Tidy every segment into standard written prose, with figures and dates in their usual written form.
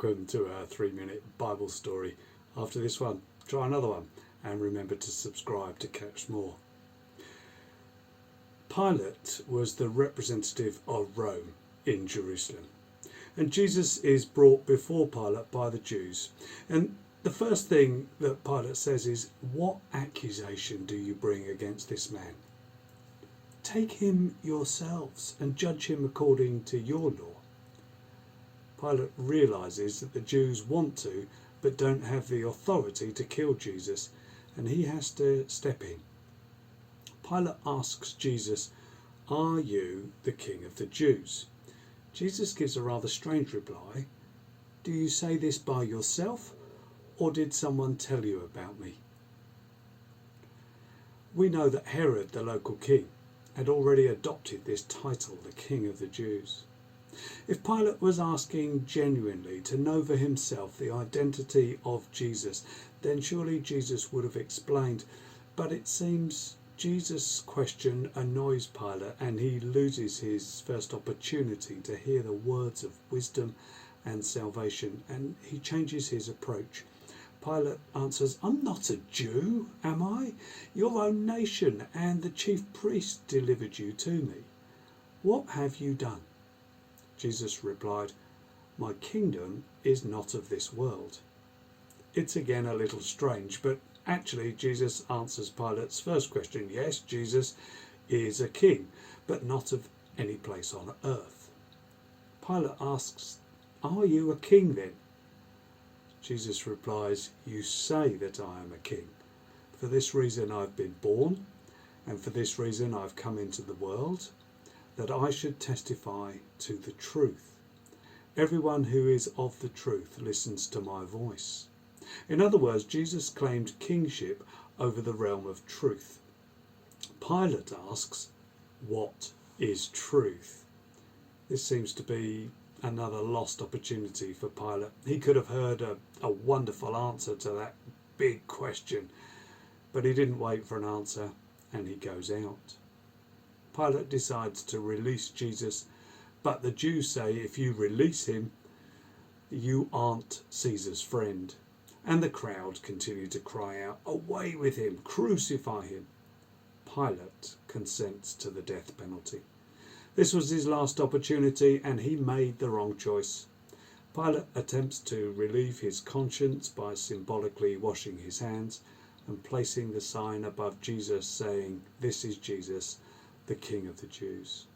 welcome to our 3-minute Bible story. After this one, try another one and remember to subscribe to catch more. Pilate was the representative of Rome in Jerusalem, and Jesus is brought before Pilate by the Jews. And the first thing that Pilate says is, "What accusation do you bring against this man? Take him yourselves and judge him according to your law." Pilate realises that the Jews want to, but don't have the authority to kill Jesus, and he has to step in. Pilate asks Jesus, "Are you the King of the Jews?" Jesus gives a rather strange reply. "Do you say this by yourself, or did someone tell you about me?" We know that Herod, the local king, had already adopted this title, the King of the Jews. If Pilate was asking genuinely to know for himself the identity of Jesus, then surely Jesus would have explained. But it seems Jesus' question annoys Pilate, and he loses his first opportunity to hear the words of wisdom and salvation, and he changes his approach. Pilate answers, "I'm not a Jew, am I? Your own nation and the chief priest delivered you to me. What have you done?" Jesus replied, "My kingdom is not of this world." It's again a little strange, but actually Jesus answers Pilate's first question. Yes, Jesus is a king, but not of any place on earth. Pilate asks, "Are you a king then?" Jesus replies, "You say that I am a king. For this reason I've been born, and for this reason I've come into the world, that I should testify to the truth. Everyone who is of the truth listens to my voice." In other words, Jesus claimed kingship over the realm of truth. Pilate asks, "What is truth?" This seems to be another lost opportunity for Pilate. He could have heard a wonderful answer to that big question, but he didn't wait for an answer, and he goes out. Pilate decides to release Jesus, but the Jews say, "If you release him, you aren't Caesar's friend." And the crowd continue to cry out, "Away with him, crucify him." Pilate consents to the death penalty. This was his last opportunity, and he made the wrong choice. Pilate attempts to relieve his conscience by symbolically washing his hands and placing the sign above Jesus saying, "This is Jesus, the King of the Jews."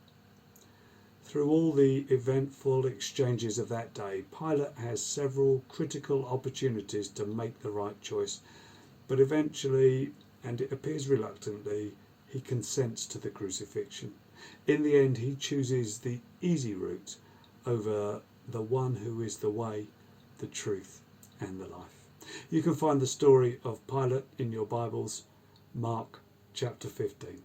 Through all the eventful exchanges of that day, Pilate has several critical opportunities to make the right choice, but eventually, and it appears reluctantly, he consents to the crucifixion. In the end, he chooses the easy route over the one who is the way, the truth, and the life. You can find the story of Pilate in your Bibles, Mark chapter 15.